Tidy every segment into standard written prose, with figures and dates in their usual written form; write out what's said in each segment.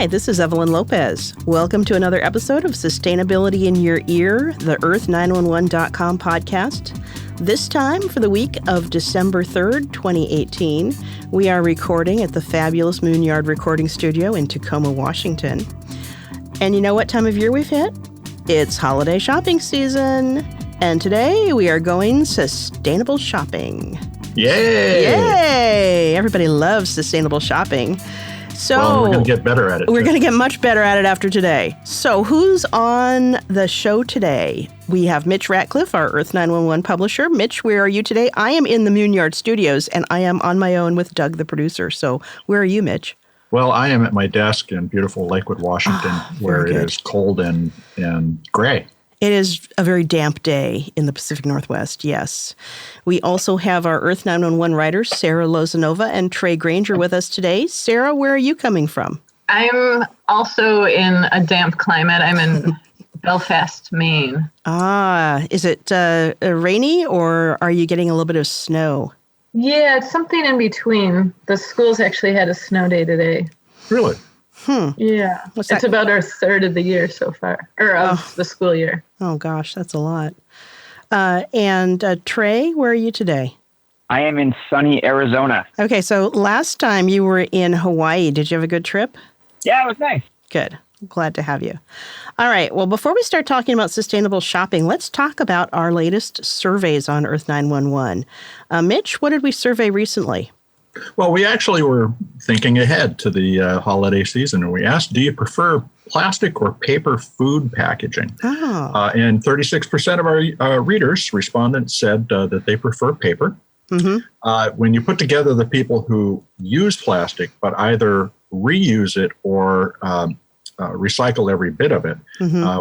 Hi, this is Evelyn Lopez. Welcome to another episode of Sustainability in Your Ear, the Earth911.com podcast. This time for the week of December 3rd, 2018, we are recording at the fabulous Moonyard Recording Studio in Tacoma, Washington. And you know what time of year we've hit? It's holiday shopping season. And today we are going sustainable shopping. Yay! Yay! Everybody loves sustainable shopping. So we're going to get better at it. We're going to get much better at it after today. So who's on the show today? We have Mitch Ratcliffe, our Earth911 publisher. Mitch, where are you today? I am in the Moonyard Studios, and I am on my own with Doug, the producer. So where are you, Mitch? Well, I am at my desk in beautiful Lakewood, Washington, where it is cold and gray. It is a very damp day in the Pacific Northwest, yes. We also have our Earth911 writers, Sarah Lozanova and Trey Granger, with us today. Sarah, where are you coming from? I'm also in a damp climate. I'm in Belfast, Maine. Ah, is it rainy or are you getting a little bit of snow? Yeah, it's something in between. The schools actually had a snow day today. Really? Yeah. It's about our third of the year so far, or of the school year. Oh, gosh, that's a lot. And Trey, where are you today? I am in sunny Arizona. Okay, so last time you were in Hawaii. Did you have a good trip? Yeah, it was nice. Good. Glad to have you. All right. Well, before we start talking about sustainable shopping, let's talk about our latest surveys on Earth911. Mitch, what did we survey recently? Well, we actually were thinking ahead to the holiday season, and we asked, do you prefer plastic or paper food packaging? Oh. And 36% of our readers, respondents, said that they prefer paper. Mm-hmm. When you put together the people who use plastic but either reuse it or recycle every bit of it,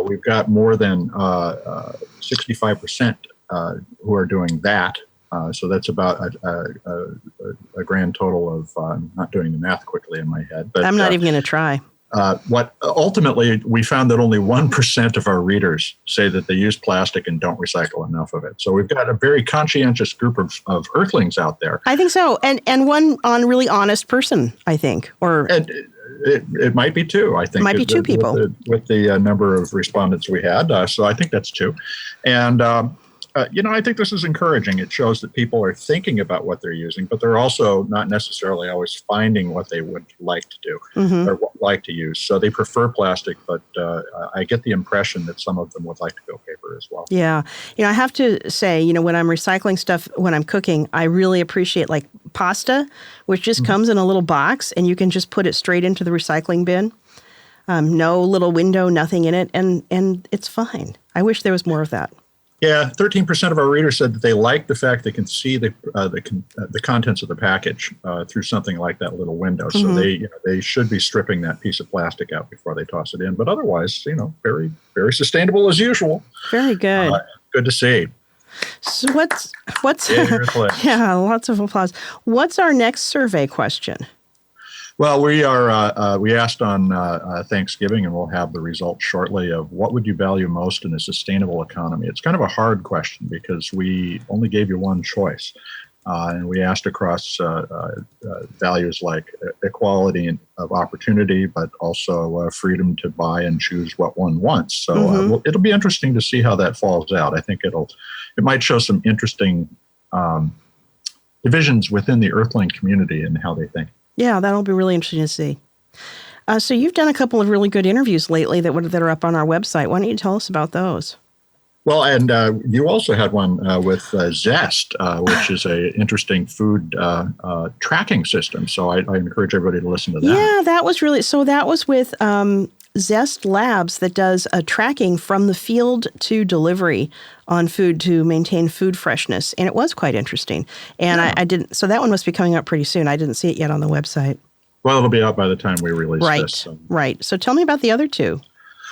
we've got more than 65% who are doing that. So that's about a grand total of, not doing the math quickly in my head. But I'm not even going to try. What ultimately, we found that only 1% of our readers say that they use plastic and don't recycle enough of it. So we've got a very conscientious group of earthlings out there. I think so. And one really honest person, I think. Or it might be two, I think. It might be two people. With the number of respondents we had. So I think that's two. And I think this is encouraging. It shows that people are thinking about what they're using, but they're also not necessarily always finding what they would like to do or like to use. So they prefer plastic, but I get the impression that some of them would like to go paper as well. Yeah. I have to say, when I'm recycling stuff, when I'm cooking, I really appreciate like pasta, which just comes in a little box and you can just put it straight into the recycling bin. No little window, nothing in it, and it's fine. I wish there was more of that. Yeah, 13% of our readers said that they like the fact they can see the contents of the package through something like that little window. So they should be stripping that piece of plastic out before they toss it in. But otherwise, very, very sustainable as usual. Very good. Good to see. So what's yeah, lots of applause. What's our next survey question? Well, we asked on Thanksgiving, and we'll have the results shortly, of what would you value most in a sustainable economy? It's kind of a hard question because we only gave you one choice. And we asked across values like equality of opportunity, but also freedom to buy and choose what one wants. So it'll be interesting to see how that falls out. I think it might show some interesting divisions within the Earthling community and how they think. Yeah, that'll be really interesting to see. So you've done a couple of really good interviews lately that are up on our website. Why don't you tell us about those? Well, and you also had one with Zest, which is an interesting food tracking system. So I encourage everybody to listen to that. Yeah, that was with Zest Labs that does a tracking from the field to delivery on food to maintain food freshness. And it was quite interesting. And I didn't, so that one must be coming up pretty soon. I didn't see it yet on the website. Well, it'll be out by the time we release this. Right. So tell me about the other two.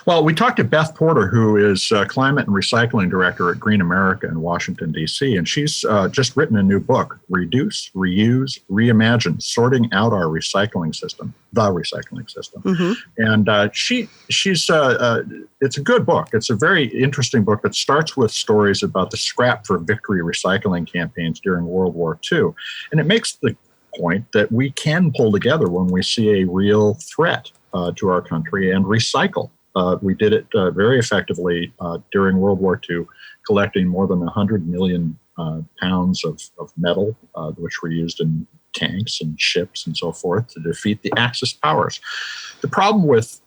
Well, we talked to Beth Porter, who is Climate and Recycling Director at Green America in Washington, D.C., and she's just written a new book, Reduce, Reuse, Reimagine, Sorting Out Our Recycling System, the Recycling System. And she's it's a good book. It's a very interesting book that starts with stories about the Scrap for Victory recycling campaigns during World War II. And it makes the point that we can pull together when we see a real threat to our country and recycle. We did it very effectively during World War II, collecting more than 100 million pounds of metal, which were used in tanks and ships and so forth to defeat the Axis powers. The problem with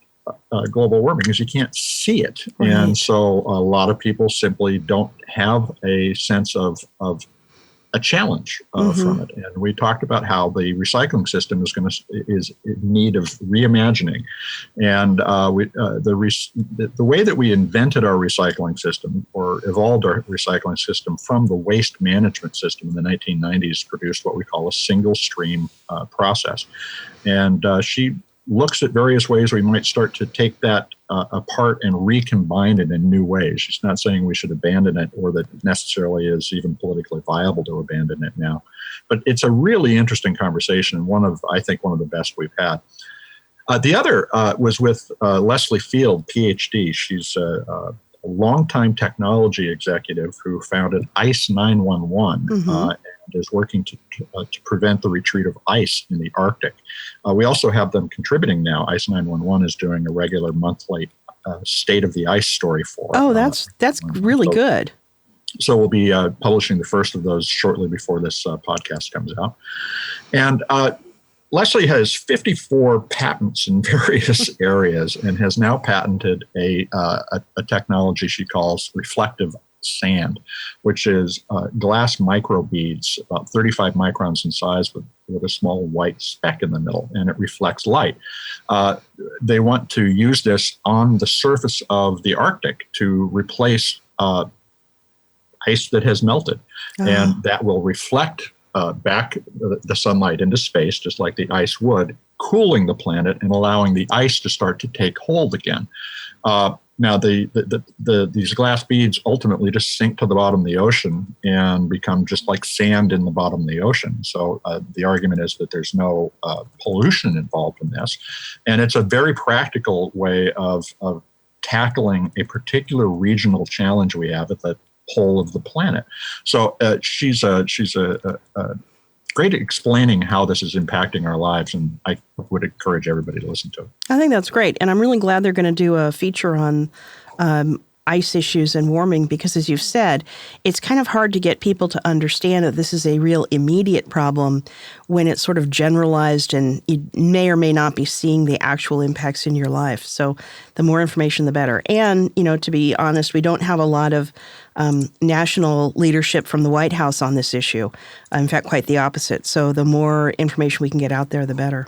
global warming is you can't see it. Right. And so a lot of people simply don't have a sense of a challenge from it. And we talked about how the recycling system is in need of reimagining. And the way that we invented our recycling system or evolved our recycling system from the waste management system in the 1990s produced what we call a single stream process. And she looks at various ways we might start to take that apart and recombine it in new ways. She's not saying we should abandon it or that it necessarily is even politically viable to abandon it now. But it's a really interesting conversation, and I think one of the best we've had. The other was with Leslie Field, PhD. She's a longtime technology executive who founded Earth911 and is working to prevent the retreat of ice in the Arctic. We also have them contributing now. Earth911 is doing a regular monthly state of the ice story for. Oh, that's really good. So we'll be publishing the first of those shortly before this podcast comes out. And Leslie has 54 patents in various areas and has now patented a technology she calls reflective sand, which is glass microbeads about 35 microns in size with a small white speck in the middle, and it reflects light. They want to use this on the surface of the Arctic to replace ice that has melted, and that will reflect back the sunlight into space, just like the ice would, cooling the planet and allowing the ice to start to take hold again. Now, these glass beads ultimately just sink to the bottom of the ocean and become just like sand in the bottom of the ocean. So the argument is that there's no pollution involved in this. And it's a very practical way of tackling a particular regional challenge we have at the pole of the planet. So she's great at explaining how this is impacting our lives, and I would encourage everybody to listen to it. I think that's great, and I'm really glad they're going to do a feature on ice issues and warming because, as you've said, it's kind of hard to get people to understand that this is a real immediate problem when it's sort of generalized and you may or may not be seeing the actual impacts in your life. So the more information, the better. And, to be honest, we don't have a lot of national leadership from the White House on this issue. In fact, quite the opposite. So the more information we can get out there, the better.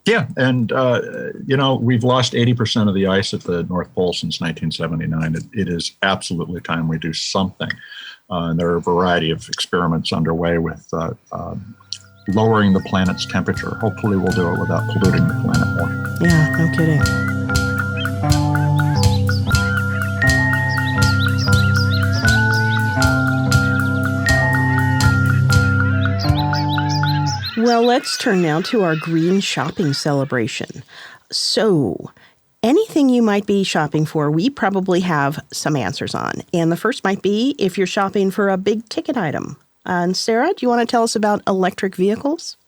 Yeah, and we've lost 80% of the ice at the North Pole since 1979. It is absolutely time we do something. And there are a variety of experiments underway with lowering the planet's temperature. Hopefully we'll do it without polluting the planet more. Yeah, no kidding. Well, let's turn now to our green shopping celebration. So, anything you might be shopping for, we probably have some answers on. And the first might be if you're shopping for a big ticket item. And Sarah, do you want to tell us about electric vehicles?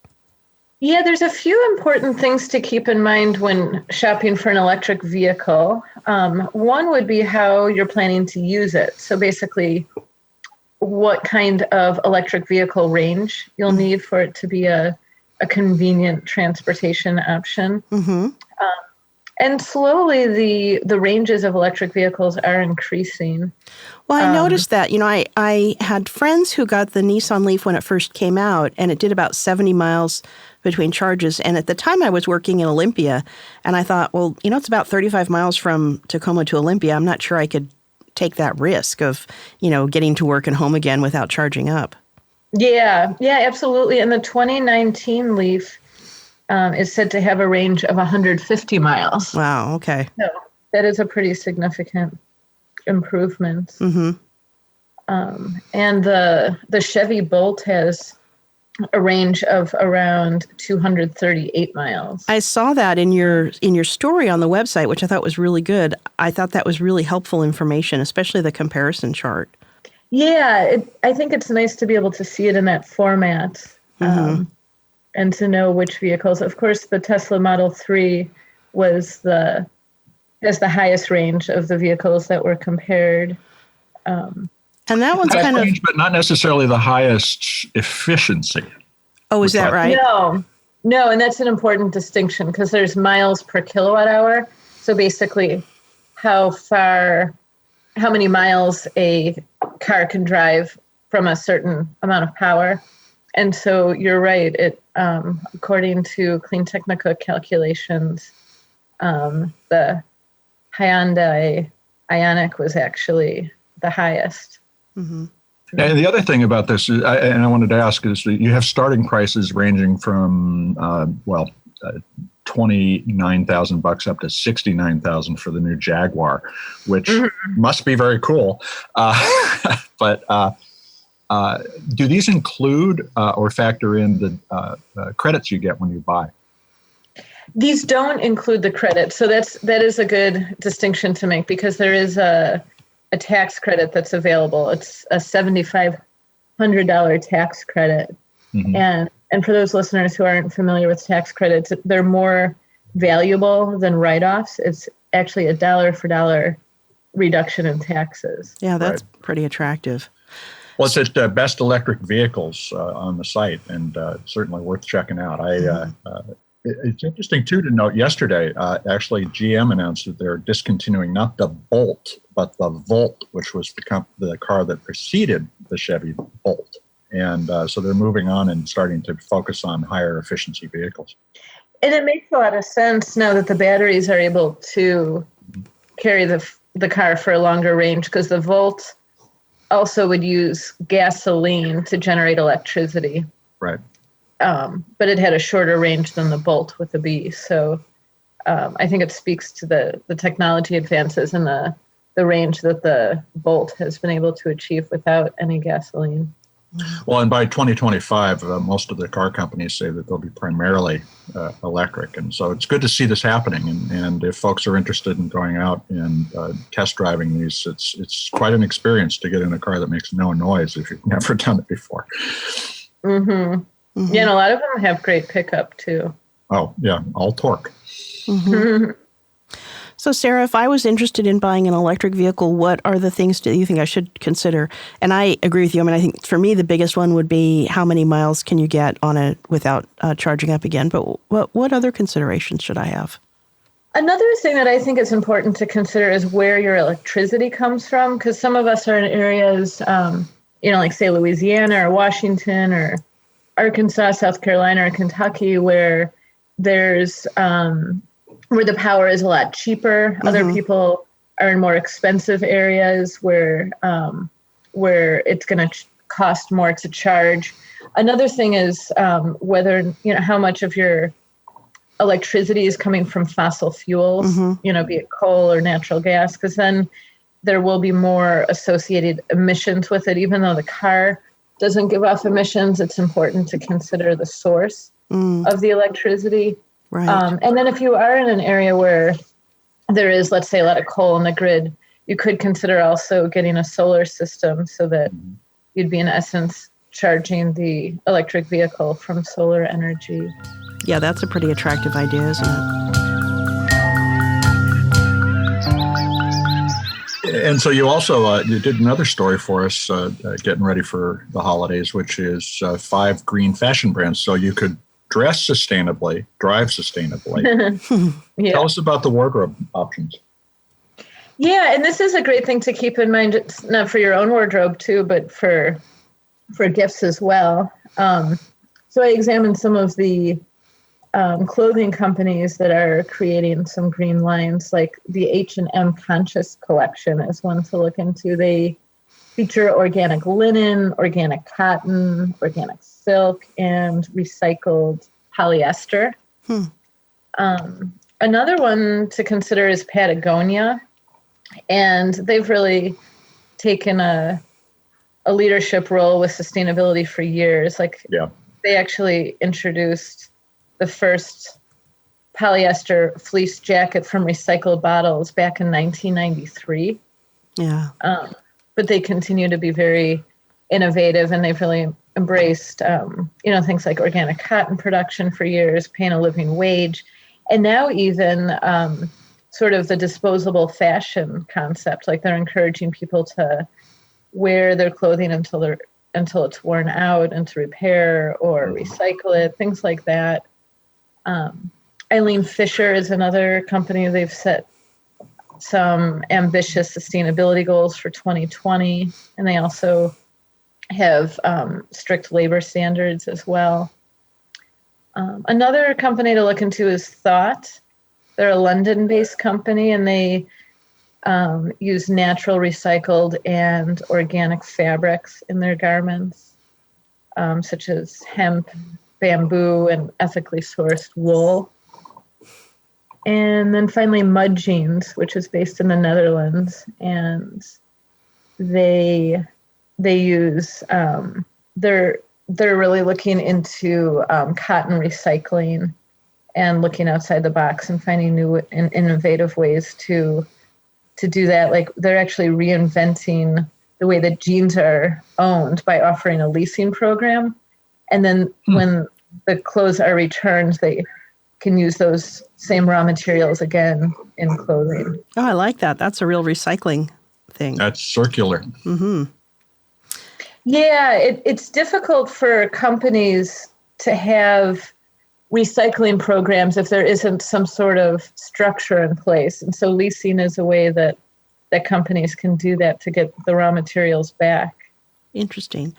Yeah, there's a few important things to keep in mind when shopping for an electric vehicle. One would be how you're planning to use it. So basically, what kind of electric vehicle range you'll need for it to be a convenient transportation option. Mm-hmm. And slowly the ranges of electric vehicles are increasing. Well, I noticed that. I had friends who got the Nissan Leaf when it first came out, and it did about 70 miles between charges. And at the time I was working in Olympia, and I thought, well, it's about 35 miles from Tacoma to Olympia. I'm not sure I could take that risk of, getting to work and home again without charging up. Yeah, absolutely. And the 2019 Leaf is said to have a range of 150 miles. Wow, okay. So that is a pretty significant improvement. Mm-hmm. And the Chevy Bolt has a range of around 238 miles. I saw that in your story on the website, which I thought was really good. I thought that was really helpful information, especially the comparison chart. Yeah, I think it's nice to be able to see it in that format and to know which vehicles. Of course, the Tesla Model 3 has the highest range of the vehicles that were compared. And that one's kind range, but not necessarily the highest efficiency. Oh, is that right? No, and that's an important distinction because there's miles per kilowatt hour. So basically, how many miles a car can drive from a certain amount of power. And so you're right. It according to Clean Technica calculations, the Hyundai Ioniq was actually the highest. Mm-hmm. And the other thing about this, and I wanted to ask, is that you have starting prices ranging from, $29,000 up to $69,000 for the new Jaguar, which must be very cool. But do these include or factor in the credits you get when you buy? These don't include the credit. So that is a good distinction to make because there is a tax credit that's available. It's a $7,500 tax credit. Mm-hmm. And for those listeners who aren't familiar with tax credits, they're more valuable than write-offs. It's actually a dollar for dollar reduction in taxes. Yeah, that's pretty attractive. Well, it's at Best Electric Vehicles on the site, and certainly worth checking out. It's interesting, too, to note yesterday, actually, GM announced that they're discontinuing not the Bolt, but the Volt, which was the car that preceded the Chevy Bolt. And so they're moving on and starting to focus on higher efficiency vehicles. And it makes a lot of sense now that the batteries are able to carry the car for a longer range because the Volt also would use gasoline to generate electricity. Right. But it had a shorter range than the Bolt with a B. So I think it speaks to the technology advances and the range that the Bolt has been able to achieve without any gasoline. Well, and by 2025, most of the car companies say that they'll be primarily electric. And so it's good to see this happening. And if folks are interested in going out and test driving these, it's quite an experience to get in a car that makes no noise if you've never done it before. Mm-hmm. Mm-hmm. Yeah, and a lot of them have great pickup, too. Oh, yeah, all torque. Mm-hmm. So, Sarah, if I was interested in buying an electric vehicle, what are the things that you think I should consider? And I agree with you. I mean, I think for me, the biggest one would be how many miles can you get on it without charging up again? But what other considerations should I have? Another thing that I think is important to consider is where your electricity comes from, because some of us are in areas, like, say, Louisiana or Washington or Arkansas, South Carolina, or Kentucky, where there's where the power is a lot cheaper. Mm-hmm. Other people are in more expensive areas where it's going to cost more to charge. Another thing is whether, how much of your electricity is coming from fossil fuels, mm-hmm. Be it coal or natural gas, because then there will be more associated emissions with it. Even though the car doesn't give off emissions, it's important to consider the source of the electricity. Right. And then if you are in an area where there is, let's say, a lot of coal in the grid, you could consider also getting a solar system so that you'd be, in essence, charging the electric vehicle from solar energy. Yeah, that's a pretty attractive idea, isn't it? And so you also you did another story for us, getting ready for the holidays, which is 5 green fashion brands. So you could dress sustainably, drive sustainably. Yeah. Tell us about the wardrobe options. Yeah, and this is a great thing to keep in mind. It's not for your own wardrobe too, but for gifts as well. So I examined some of the clothing companies that are creating some green lines, like the H&M Conscious collection is one to look into. They feature organic linen, organic cotton, organic silk, and recycled polyester. Another one to consider is Patagonia, and they've really taken a leadership role with sustainability for years. They actually introduced the first polyester fleece jacket from recycled bottles back in 1993. Yeah. But they continue to be very innovative, and they've really embraced, things like organic cotton production for years, paying a living wage. And now even sort of the disposable fashion concept, like they're encouraging people to wear their clothing until it's worn out and to repair or recycle it, things like that. Eileen Fisher is another company. They've set some ambitious sustainability goals for 2020, and they also have strict labor standards as well. Another company to look into is Thought. They're a London-based company, and they use natural, recycled, and organic fabrics in their garments, such as hemp, bamboo, and ethically sourced wool. And then finally, Mud Jeans, which is based in the Netherlands, and they use they're really looking into cotton recycling and looking outside the box and finding new and innovative ways to do that. Like they're actually reinventing the way that jeans are owned by offering a leasing program. And then when the clothes are returned, they can use those same raw materials again in clothing. Oh, I like that. That's a real recycling thing. That's circular. Mm-hmm. Yeah, it's difficult for companies to have recycling programs if there isn't some sort of structure in place. And so leasing is a way that companies can do that to get the raw materials back. Interesting.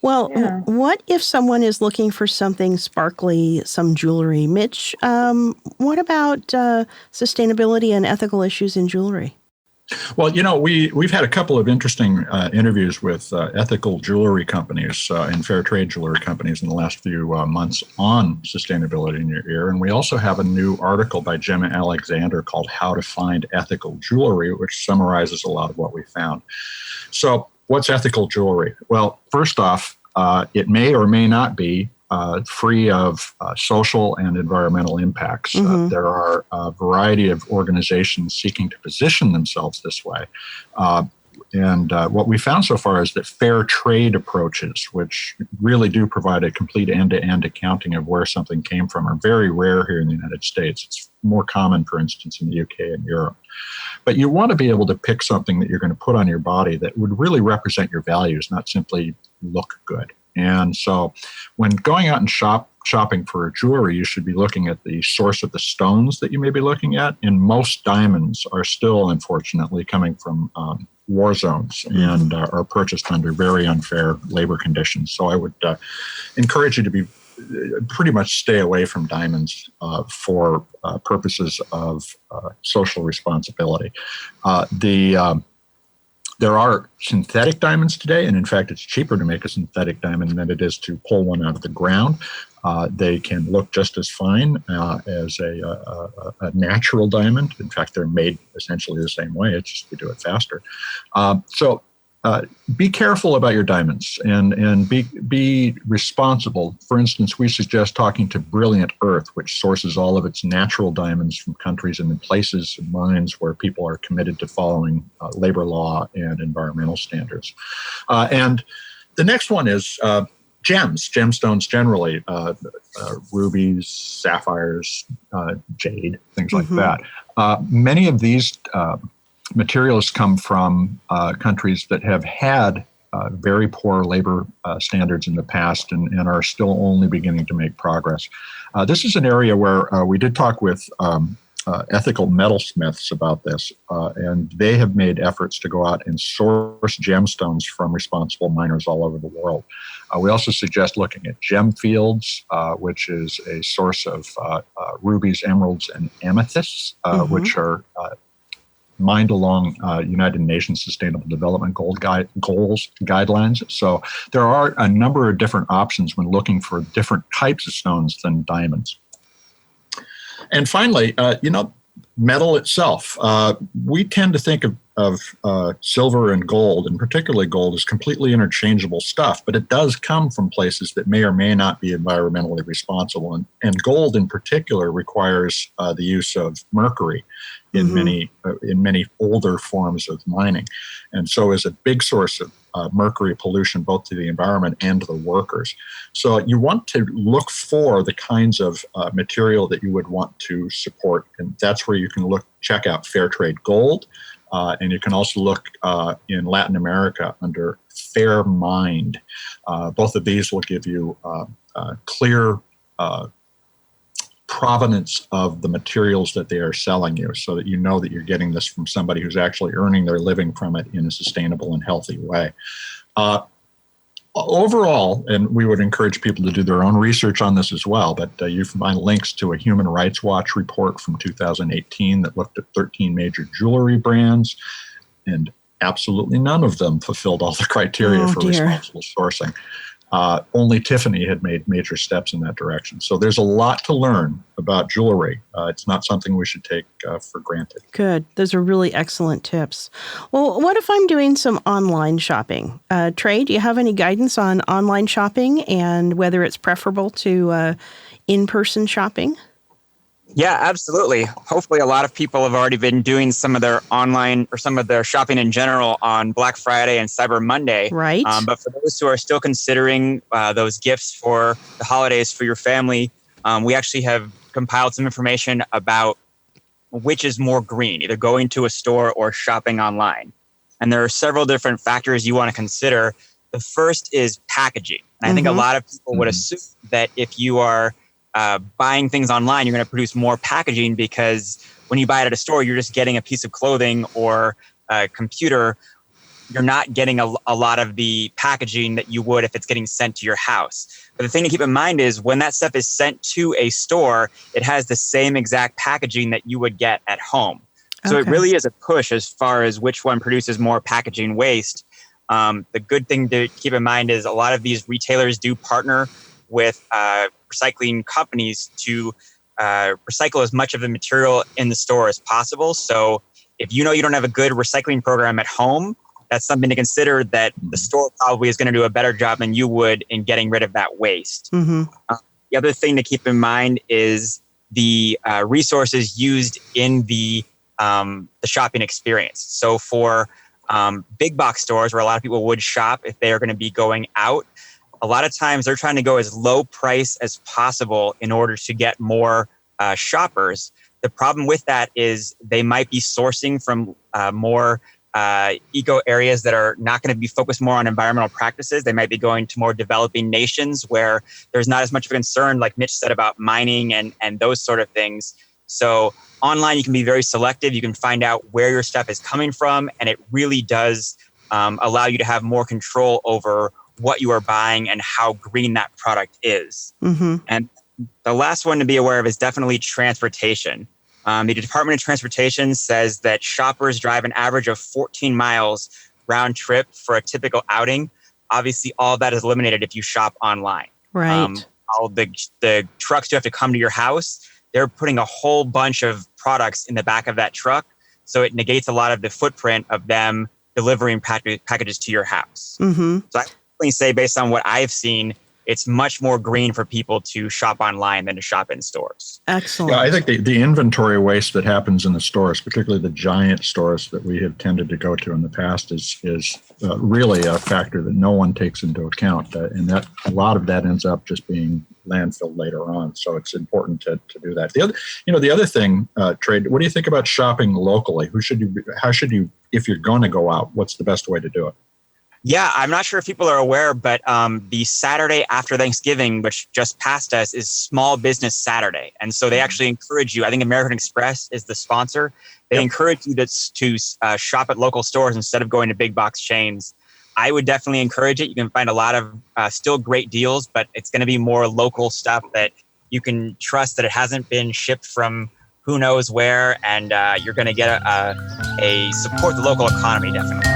Well, what if someone is looking for something sparkly, some jewelry? Mitch, what about sustainability and ethical issues in jewelry? Well, we've had a couple of interesting interviews with ethical jewelry companies and fair trade jewelry companies in the last few months on sustainability in your ear. And we also have a new article by Gemma Alexander called How to Find Ethical Jewelry, which summarizes a lot of what we found. So what's ethical jewelry? Well, first off, it may or may not be free of social and environmental impacts. Mm-hmm. There are a variety of organizations seeking to position themselves this way. And what we found so far is that fair trade approaches, which really do provide a complete end-to-end accounting of where something came from, are very rare here in the United States. It's more common, for instance, in the UK and Europe. But you want to be able to pick something that you're going to put on your body that would really represent your values, not simply look good. And so when going out and shopping for jewelry, you should be looking at the source of the stones that you may be looking at. And most diamonds are still, unfortunately, coming from war zones and are purchased under very unfair labor conditions. So I would encourage you to be pretty much stay away from diamonds for purposes of social responsibility. There are synthetic diamonds today, and in fact, it's cheaper to make a synthetic diamond than it is to pull one out of the ground. They can look just as fine as a natural diamond. In fact, they're made essentially the same way. It's just we do it faster. So be careful about your diamonds and be responsible. For instance, we suggest talking to Brilliant Earth, which sources all of its natural diamonds from countries and in places and mines where people are committed to following labor law and environmental standards. And the next one is gemstones generally, rubies, sapphires, jade, things like that. Many of these materials come from countries that have had very poor labor standards in the past and are still only beginning to make progress. This is an area where we did talk with ethical metalsmiths about this, and they have made efforts to go out and source gemstones from responsible miners all over the world. We also suggest looking at gem fields, which is a source of rubies, emeralds, and amethysts, which are mined along United Nations Sustainable Development Goals guidelines. So there are a number of different options when looking for different types of stones than diamonds. And finally, metal itself. We tend to think of silver and gold, and particularly gold, as completely interchangeable stuff, but it does come from places that may or may not be environmentally responsible. And gold in particular requires the use of mercury in many older forms of mining, and so is a big source mercury pollution both to the environment and to the workers. So you want to look for the kinds of material that you would want to support, and that's where you can check out Fair Trade Gold, and you can also look in Latin America under Fair Mind. Both of these will give you clear provenance of the materials that they are selling you, so that you know that you're getting this from somebody who's actually earning their living from it in a sustainable and healthy way. Overall, and we would encourage people to do their own research on this as well, but you can find links to a Human Rights Watch report from 2018 that looked at 13 major jewelry brands, and absolutely none of them fulfilled all the criteria for responsible sourcing. Only Tiffany had made major steps in that direction. So there's a lot to learn about jewelry. It's not something we should take for granted. Good. Those are really excellent tips. Well, what if I'm doing some online shopping? Trey, do you have any guidance on online shopping and whether it's preferable to in-person shopping? Yeah, absolutely. Hopefully a lot of people have already been doing some of their online or some of their shopping in general on Black Friday and Cyber Monday. Right. But for those who are still considering those gifts for the holidays for your family, we actually have compiled some information about which is more green, either going to a store or shopping online. And there are several different factors you want to consider. The first is packaging. And I think a lot of people would assume that if you are buying things online, you're going to produce more packaging, because when you buy it at a store, you're just getting a piece of clothing or a computer. You're not getting a lot of the packaging that you would if it's getting sent to your house. But the thing to keep in mind is when that stuff is sent to a store, it has the same exact packaging that you would get at home. So it really is a push as far as which one produces more packaging waste. The good thing to keep in mind is a lot of these retailers do partner with recycling companies to recycle as much of the material in the store as possible. So if you know you don't have a good recycling program at home, that's something to consider, that the store probably is going to do a better job than you would in getting rid of that waste. The other thing to keep in mind is the resources used in the shopping experience. So for big box stores where a lot of people would shop if they are going to be going out, a lot of times they're trying to go as low price as possible in order to get more shoppers. The problem with that is they might be sourcing from more eco areas that are not going to be focused more on environmental practices. They might be going to more developing nations where there's not as much of a concern, like Mitch said, about mining and those sort of things. So online, you can be very selective. You can find out where your stuff is coming from, and it really does allow you to have more control over what you are buying and how green that product is. And the last one to be aware of is definitely transportation. The Department of Transportation says that shoppers drive an average of 14 miles round trip for a typical outing. Obviously, all of that is eliminated if you shop online. Right. All the trucks do have to come to your house. They're putting a whole bunch of products in the back of that truck, so it negates a lot of the footprint of them delivering packages to your house. So I definitely say, based on what I've seen, it's much more green for people to shop online than to shop in stores. Excellent. Yeah, I think the inventory waste that happens in the stores, particularly the giant stores that we have tended to go to in the past, is really a factor that no one takes into account, and that a lot of that ends up just being landfilled later on. So it's important to do that. The other thing, Trey, what do you think about shopping locally? How should you, if you're going to go out, what's the best way to do it? Yeah, I'm not sure if people are aware, but the Saturday after Thanksgiving, which just passed us, is Small Business Saturday. And so they actually encourage you. I think American Express is the sponsor. They encourage you to shop at local stores instead of going to big box chains. I would definitely encourage it. You can find a lot of still great deals, but it's going to be more local stuff that you can trust that it hasn't been shipped from who knows where, and you're going to get a support the local economy, definitely.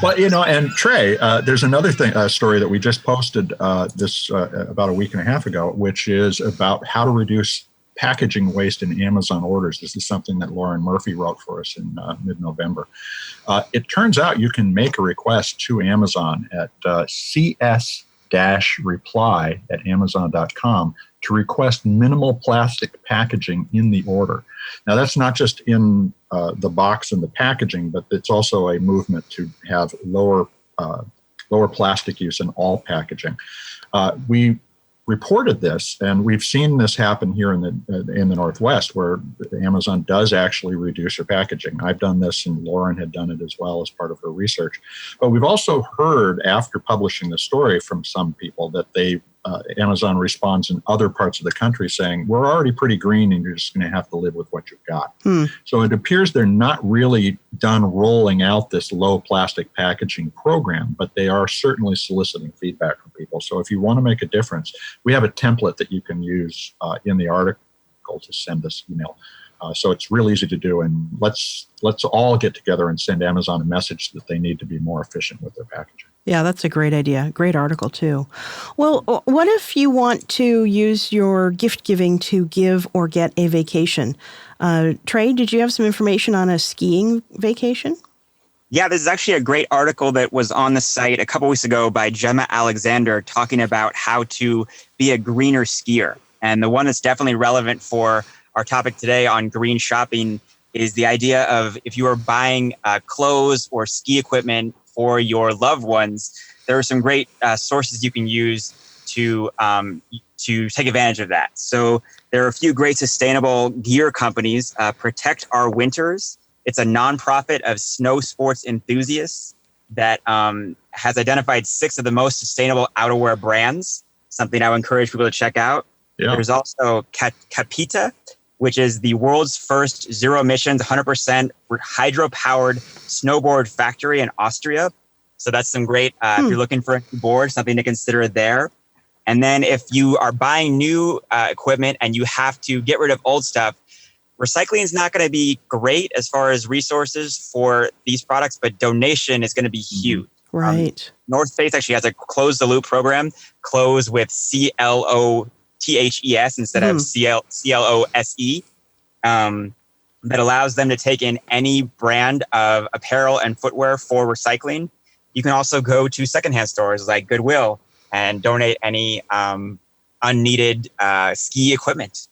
Well, and Trey, there's another story that we just posted this about a week and a half ago, which is about how to reduce packaging waste in Amazon orders. This is something that Lauren Murphy wrote for us in mid-November. It turns out you can make a request to Amazon at cs-reply@amazon.com to request minimal plastic packaging in the order. Now, that's not just in the box and the packaging, but it's also a movement to have lower plastic use in all packaging. We reported this, and we've seen this happen here in the Northwest, where Amazon does actually reduce your packaging. I've done this, and Lauren had done it as well as part of her research. But we've also heard after publishing the story from some people that Amazon responds in other parts of the country saying, we're already pretty green and you're just going to have to live with what you've got. So it appears they're not really done rolling out this low plastic packaging program, but they are certainly soliciting feedback from people. So if you want to make a difference, we have a template that you can use in the article to send us email. So it's real easy to do, and let's all get together and send Amazon a message that they need to be more efficient with their packaging. Yeah, that's a great idea. Great article, too. Well, what if you want to use your gift giving to give or get a vacation? Trey, did you have some information on a skiing vacation? Yeah, this is actually a great article that was on the site a couple weeks ago by Gemma Alexander talking about how to be a greener skier. And the one that's definitely relevant for our topic today on green shopping is the idea of if you are buying clothes or ski equipment for your loved ones, there are some great sources you can use to take advantage of that. So there are a few great sustainable gear companies. Protect Our Winters. It's a nonprofit of snow sports enthusiasts that has identified 6 of the most sustainable outerwear brands, something I would encourage people to check out. Yeah. There's also Capita, which is the world's first zero-emissions, 100% hydro-powered snowboard factory in Austria. So that's some great, if you're looking for a new board, something to consider there. And then if you are buying new equipment and you have to get rid of old stuff, recycling is not going to be great as far as resources for these products, but donation is going to be huge. Right. North Face actually has a close-the-loop program, close with CLOTHES instead of CLOSE, that allows them to take in any brand of apparel and footwear for recycling. You can also go to secondhand stores like Goodwill and donate any unneeded ski equipment.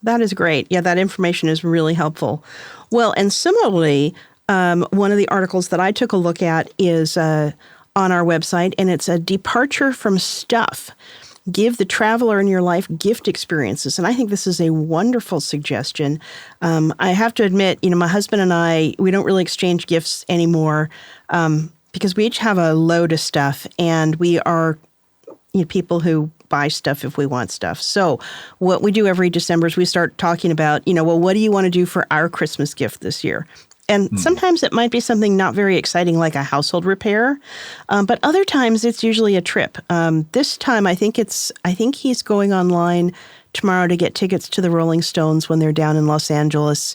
That is great. Yeah, that information is really helpful. Well, and similarly, one of the articles that I took a look at is on our website, and it's a departure from stuff. Give the traveler in your life gift experiences. And I think this is a wonderful suggestion. I have to admit, my husband and I, we don't really exchange gifts anymore because we each have a load of stuff, and we are people who buy stuff if we want stuff. So what we do every December is we start talking about, what do you want to do for our Christmas gift this year? And sometimes it might be something not very exciting like a household repair, but other times it's usually a trip. This time I think he's going online tomorrow to get tickets to the Rolling Stones when they're down in Los Angeles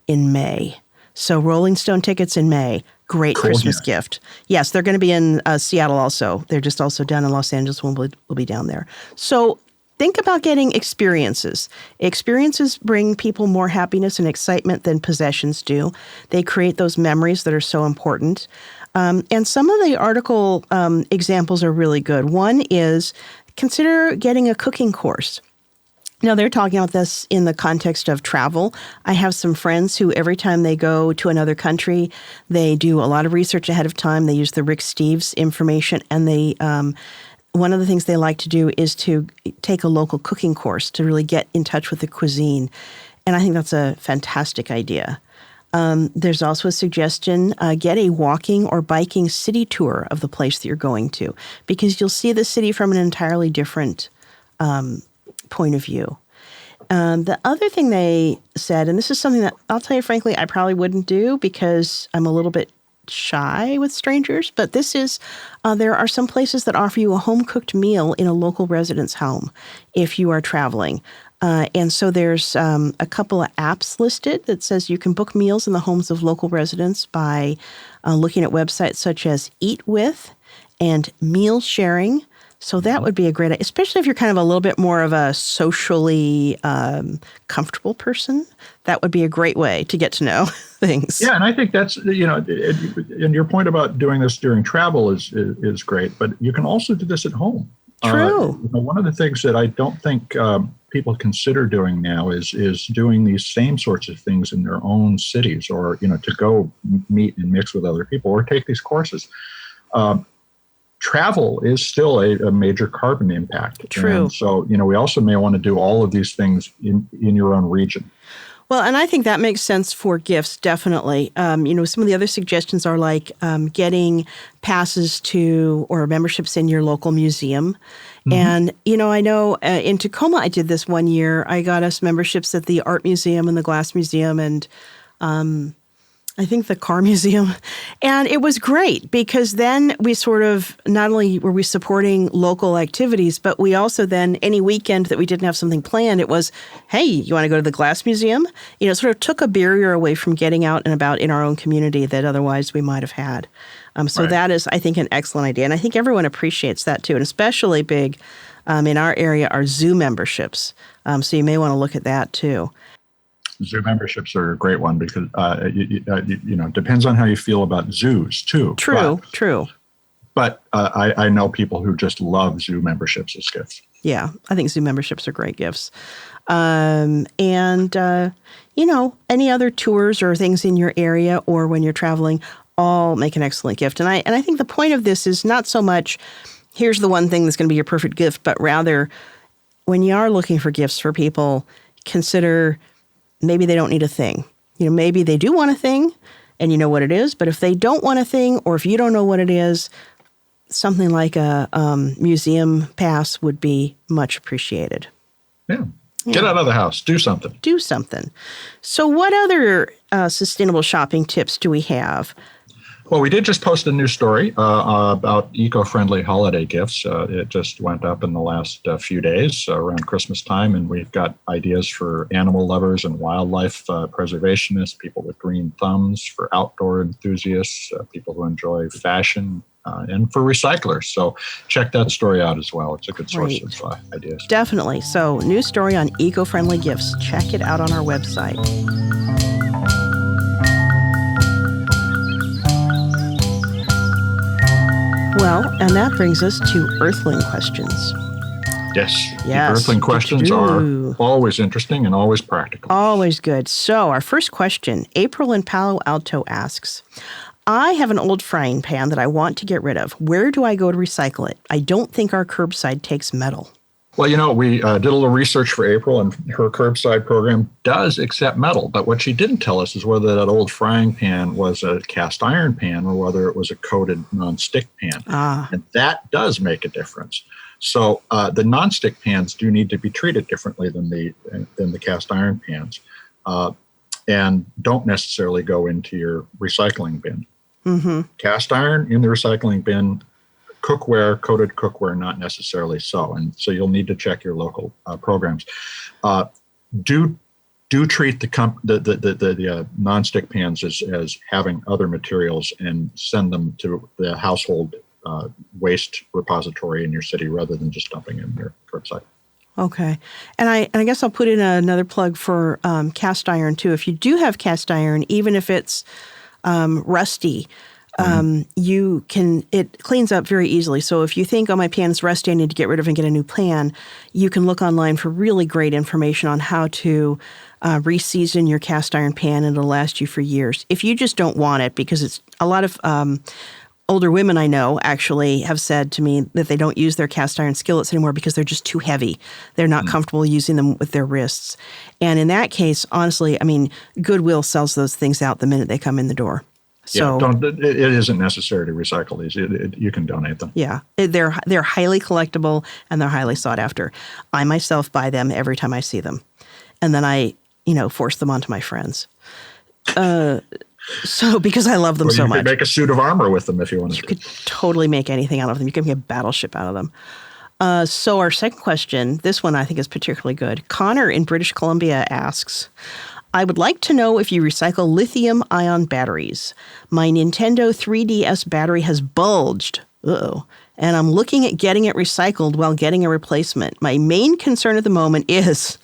in May. So Rolling Stone tickets in May. Great cool, Christmas gift. Yes, they're going to be in Seattle also. They're just also down in Los Angeles. We'll be down there. So think about getting experiences. Experiences bring people more happiness and excitement than possessions do. They create those memories that are so important. And some of the article examples are really good. One is consider getting a cooking course. Now, they're talking about this in the context of travel. I have some friends who every time they go to another country, they do a lot of research ahead of time. They use the Rick Steves information, and they one of the things they like to do is to take a local cooking course to really get in touch with the cuisine. And I think that's a fantastic idea. There's also a suggestion, get a walking or biking city tour of the place that you're going to, because you'll see the city from an entirely different point of view. The other thing they said, and this is something that I'll tell you frankly, I probably wouldn't do because I'm a little bit shy with strangers, but this is, there are some places that offer you a home-cooked meal in a local resident's home if you are traveling. And so there's a couple of apps listed that says you can book meals in the homes of local residents by looking at websites such as Eat With and Meal Sharing. So that would be a great, especially if you're kind of a little bit more of a socially comfortable person. That would be a great way to get to know things. Yeah, and I think that's, and your point about doing this during travel is great, but you can also do this at home. True. One of the things that I don't think people consider doing now is doing these same sorts of things in their own cities, or to go meet and mix with other people, or take these courses. Travel is still a major carbon impact. True. And so, we also may want to do all of these things in your own region. Well, and I think that makes sense for gifts, definitely. Some of the other suggestions are like getting passes to or memberships in your local museum. Mm-hmm. And, I know in Tacoma, I did this one year. I got us memberships at the Art Museum and the Glass Museum and I think the Car Museum. And it was great because then we sort of, not only were we supporting local activities, but we also then, any weekend that we didn't have something planned, it was, hey, you want to go to the Glass Museum? It sort of took a barrier away from getting out and about in our own community that otherwise we might have had. So That is, I think, an excellent idea. And I think everyone appreciates that too. And especially big in our area are zoo memberships. So you may want to look at that too. Zoo memberships are a great one because, it depends on how you feel about zoos too. True. But I know people who just love zoo memberships as gifts. Yeah, I think zoo memberships are great gifts. And any other tours or things in your area or when you're traveling all make an excellent gift. And I think the point of this is not so much, here's the one thing that's going to be your perfect gift, but rather when you are looking for gifts for people, consider maybe they don't need a thing. Maybe they do want a thing and you know what it is, but if they don't want a thing or if you don't know what it is, something like a museum pass would be much appreciated. Yeah. Get out of the house. Do something. So what other sustainable shopping tips do we have? Well, we did just post a new story about eco-friendly holiday gifts. It just went up in the last few days around Christmas time, and we've got ideas for animal lovers and wildlife preservationists, people with green thumbs, for outdoor enthusiasts, people who enjoy fashion, and for recyclers. So check that story out as well. It's a good source of ideas. Definitely. So new story on eco-friendly gifts. Check it out on our website. Well, and that brings us to Earthling questions. Yes. The Earthling questions are always interesting and always practical. Always good. So our first question, April in Palo Alto asks, I have an old frying pan that I want to get rid of. Where do I go to recycle it? I don't think our curbside takes metal. Well, we did a little research for April, and her curbside program does accept metal. But what she didn't tell us is whether that old frying pan was a cast iron pan or whether it was a coated nonstick pan. And that does make a difference. So the nonstick pans do need to be treated differently than the cast iron pans, and don't necessarily go into your recycling bin. Mm-hmm. Cast iron in the recycling bin. Cookware, coated cookware, not necessarily so. And so you'll need to check your local programs. Do treat the nonstick pans as having other materials and send them to the household waste repository in your city rather than just dumping in your curbside. Okay. And I guess I'll put in another plug for cast iron too. If you do have cast iron, even if it's rusty, it cleans up very easily. So if you think, my pan's rusty, I need to get rid of and get a new pan, you can look online for really great information on how to re-season your cast iron pan, and it'll last you for years. If you just don't want it, because it's a lot of older women I know actually have said to me that they don't use their cast iron skillets anymore because they're just too heavy. They're not comfortable using them with their wrists. And in that case, honestly, Goodwill sells those things out the minute they come in the door. So it isn't necessary to recycle these. You can donate them. Yeah, they're highly collectible and they're highly sought after. I myself buy them every time I see them, and then I, force them onto my friends. So because I love them so much. You could make a suit of armor with them if you wanted to. You could totally make anything out of them. You can make a battleship out of them. So our second question, this one I think is particularly good. Connor in British Columbia asks, I would like to know if you recycle lithium-ion batteries. My Nintendo 3DS battery has bulged. And I'm looking at getting it recycled while getting a replacement. My main concern at the moment is,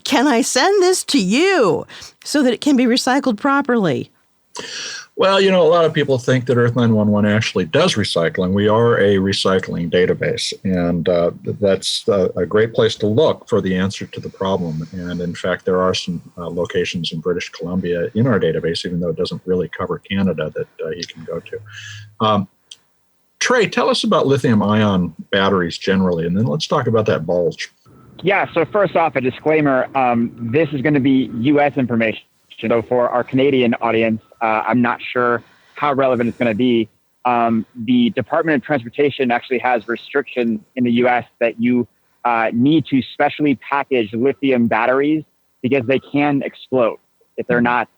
can I send this to you so that it can be recycled properly? Well, a lot of people think that Earth911 actually does recycling. We are a recycling database, and that's a great place to look for the answer to the problem. And in fact, there are some locations in British Columbia in our database, even though it doesn't really cover Canada, that you can go to. Trey, tell us about lithium-ion batteries generally, and then let's talk about that bulge. Yeah, so first off, a disclaimer, this is going to be U.S. information. So for our Canadian audience, I'm not sure how relevant it's going to be. The Department of Transportation actually has restrictions in the U.S. that you need to specially package lithium batteries because they can explode if they're not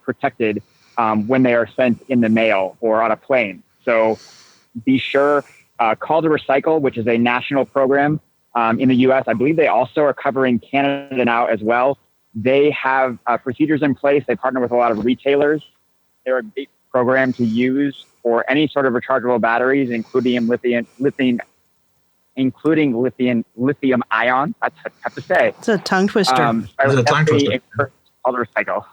protected when they are sent in the mail or on a plane. So be sure, Call to Recycle, which is a national program in the U.S. I believe they also are covering Canada now as well. They have procedures in place. They partner with a lot of retailers. They're a great program to use for any sort of rechargeable batteries, including lithium ion. That's tough to say. It's a tongue twister. I would definitely encourage Call to Recycle.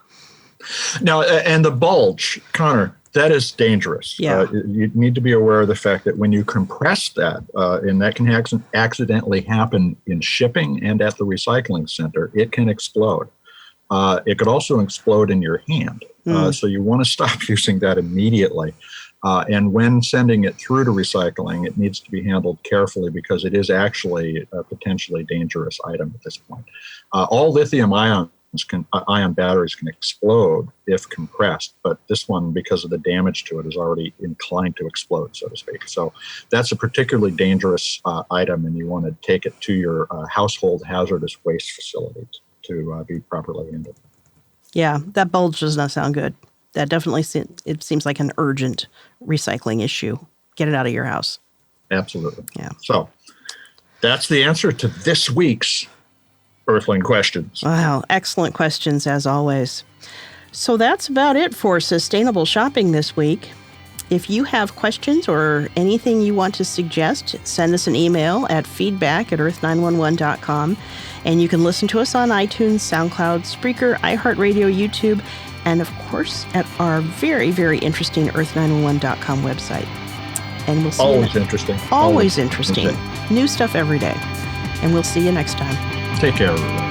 Now, and the bulge, Connor, that is dangerous. Yeah. You need to be aware of the fact that when you compress that, and that can accidentally happen in shipping and at the recycling center, it can explode. It could also explode in your hand. So you want to stop using that immediately. And when sending it through to recycling, it needs to be handled carefully because it is actually a potentially dangerous item at this point. All lithium-ion batteries can explode if compressed, but this one, because of the damage to it, is already inclined to explode, so to speak. So that's a particularly dangerous item, and you want to take it to your household hazardous waste facility to be properly handled. Yeah, that bulge does not sound good. That definitely it seems like an urgent recycling issue. Get it out of your house. Absolutely. Yeah. So that's the answer to this week's Earthling questions. Wow, excellent questions as always. So that's about it for sustainable shopping this week. If you have questions or anything you want to suggest, send us an email at feedback@earth911.com. And you can listen to us on iTunes, SoundCloud, Spreaker, iHeartRadio, YouTube, and of course at our very, very interesting earth911.com website. And we'll see Always interesting. Always interesting. New stuff every day. And we'll see you next time. Take care, everybody.